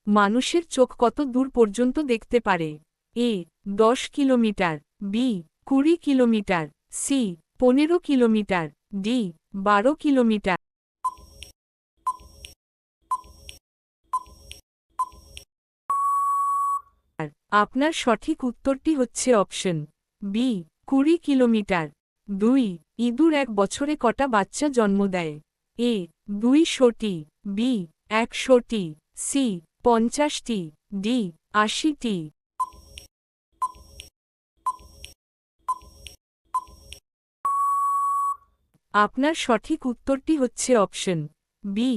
মানুষের চোখ কত দূর পর্যন্ত দেখতে পারে? A 10 kilometre, B 20 kilometre, C 15 kilometre, D 12 kilometre. আপনার সঠিক উত্তরটি হচ্ছে অপশন বি 20 কিলোমিটার। 2 ইঁদুর এক বছরে কটা বাচ্চা জন্ম দেয়? এ 200টি, বি 100টি, সি 50টি, ডি 80টি। আপনার সঠিক উত্তরটি হচ্ছে অপশন বি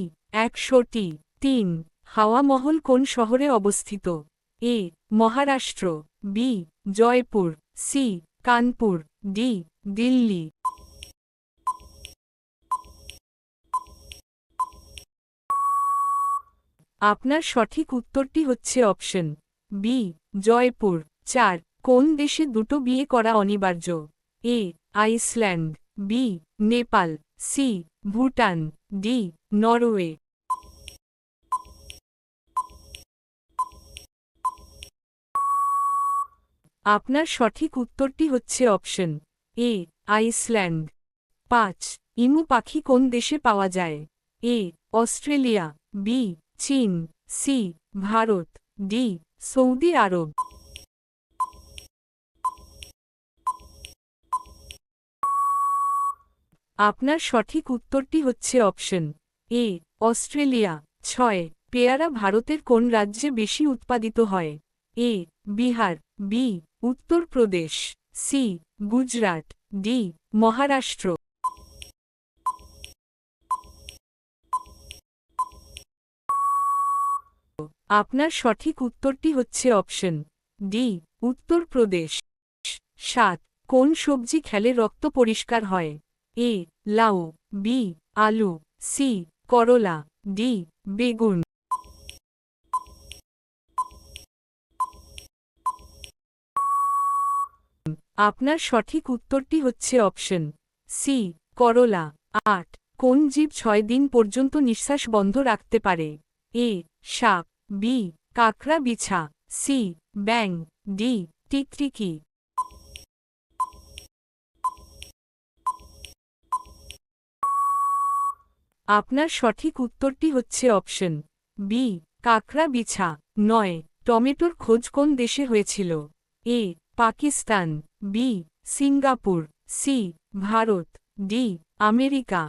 100টি। 3 হাওয়া মহল কোন শহরে অবস্থিত? A Maharashtra, B Jaipur, C Kanpur, D Delhi. আপনার সঠিক উত্তরটি হচ্ছে অপশন বি জয়পুর। 4 কোন দেশে দুটো বিয়ে করা অনিবার্য? A Iceland, B Nepal, C Bhutan, D Norway. আপনার সঠিক উত্তরটি হচ্ছে অপশন এ আইসল্যান্ড। 5 ইমু পাখি কোন দেশে পাওয়া যায়? এ অস্ট্রেলিয়া, বি চীন, সি ভারত, ডি সৌদি আরব। আপনার সঠিক উত্তরটি হচ্ছে অপশন এ অস্ট্রেলিয়া। 6 পেয়ারা ভারতের কোন রাজ্যে বেশি উৎপাদিত হয়? A Bihar, B Uttar Pradesh, C Gujarat, D Maharashtra. আপনার সঠিক উত্তরটি হচ্ছে অপশন ডি উত্তরপ্রদেশ। 7 কোন সবজি খেলে রক্ত পরিষ্কার হয়? এ লাউ, বি আলু, সি করলা, ডি বেগুন। আপনার সঠিক উত্তরটি হচ্ছে অপশন সি করলা। 8 কোন জীব 6 দিন পর্যন্ত নিঃশ্বাস বন্ধ রাখতে পারে? এ সাপ, বি কাকড়া বিছা, সি ব্যাঙ, ডি টিকটিকি। আপনার সঠিক উত্তরটি হচ্ছে অপশন বি কাকড়া বিছা। 9 টমেটোর খোঁজ কোন দেশে হয়েছিল? A Pakistan, B Singapore, C Bharat, D America.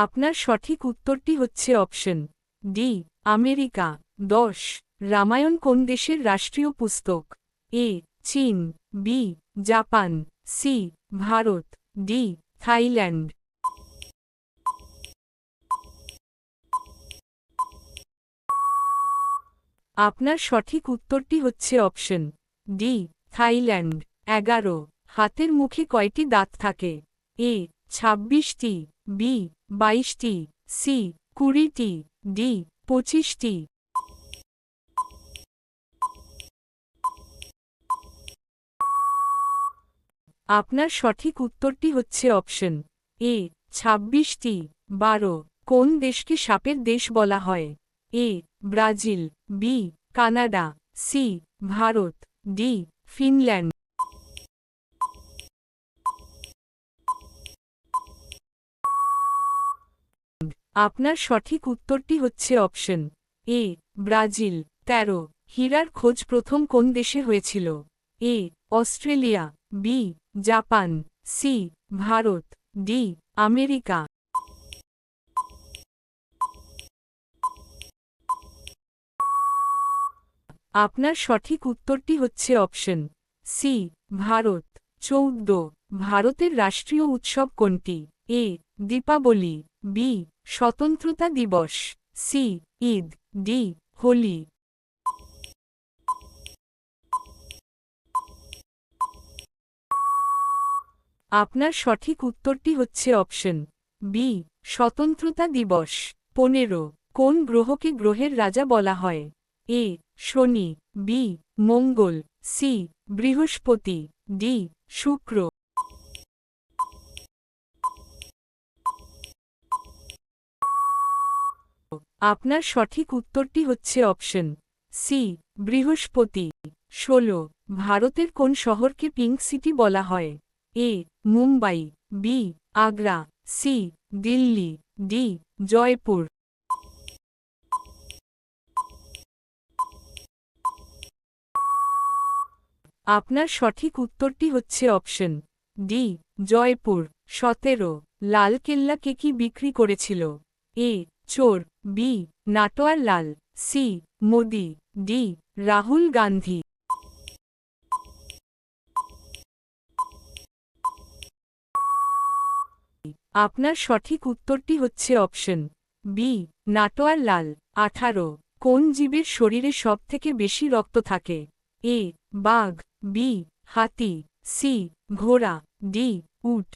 আপনার সঠিক উত্তরটি হচ্ছে অপশন ডি আমেরিকা। 10 রামায়ণ কোন দেশের রাষ্ট্রীয় পুস্তক? এ চীন, B Japan, C Bharat, D Thailand. আপনার সঠিক উত্তরটি হচ্ছে অপশন ডি থাইল্যান্ড। 11 হাতের মুখে কয়টি দাঁত থাকে? এ 26টি, বি 22টি, সি 20টি, ডি 25টি। আপনার সঠিক উত্তরটি হচ্ছে অপশন এ 26টি। 12 কোন দেশকে সাপের দেশ বলা হয়? A Brazil, B Canada, C Bharat, D Finland. আপনার সঠিক উত্তরটি হচ্ছে অপশন এ ব্রাজিল। 13 হীরার খোঁজ প্রথম কোন দেশে হয়েছিল? A Australia, B Japan, C Bharat, D America. আপনার সঠিক উত্তরটি হচ্ছে অপশন সি ভারত। 14 ভারতের রাষ্ট্রীয় উৎসব কোনটি? এ দীপাবলি, বি স্বতন্ত্রতা দিবস, সি ঈদ, ডি হোলি। আপনার সঠিক উত্তরটি হচ্ছে অপশন বি স্বতন্ত্রতা দিবস। 15 কোন গ্রহকে গ্রহের রাজা বলা হয়? এ শনি, বি মঙ্গল, সি বৃহস্পতি, ডি শুক্র। আপনার সঠিক উত্তরটি হচ্ছে অপশন সি বৃহস্পতি। 16 ভারতের কোন শহরকে পিঙ্ক সিটি বলা হয়? A Mumbai, B Agra, C Delhi, D Jaipur. আপনার সঠিক উত্তরটি হচ্ছে অপশন ডি জয়পুর। 17 লাল কেল্লাকে কি বিক্রি করেছিল? এ চোর, B Natwar Lal, C Modi, D Rahul Gandhi. আপনার সঠিক উত্তরটি হচ্ছে অপশন বি নাটোয়ার লাল। 18 কোন জীবের শরীরে সবথেকে বেশি রক্ত থাকে? এ বাঘ, বি হাতি, সি ঘোড়া, ডি উট।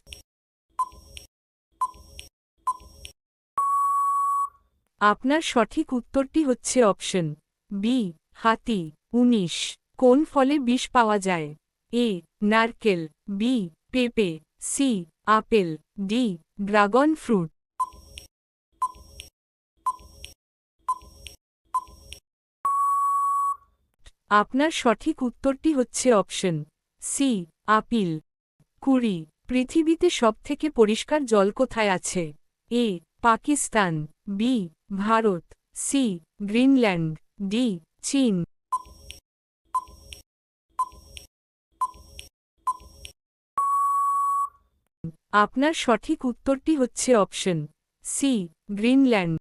আপনার সঠিক উত্তরটি হচ্ছে অপশন বি হাতি। 19 কোন ফলে বিষ পাওয়া যায়? এ নারকেল, বি পেঁপে, C apple, D dragon fruit. আপনার সঠিক উত্তরটি হচ্ছে অপশন সি আপিল। 20 পৃথিবীতে সবথেকে পরিষ্কার জল কোথায় আছে? A Pakistan, B Bharat, C Greenland, D চীন। আপনার সঠিক উত্তরটি হচ্ছে অপশন সি গ্রিনল্যান্ড।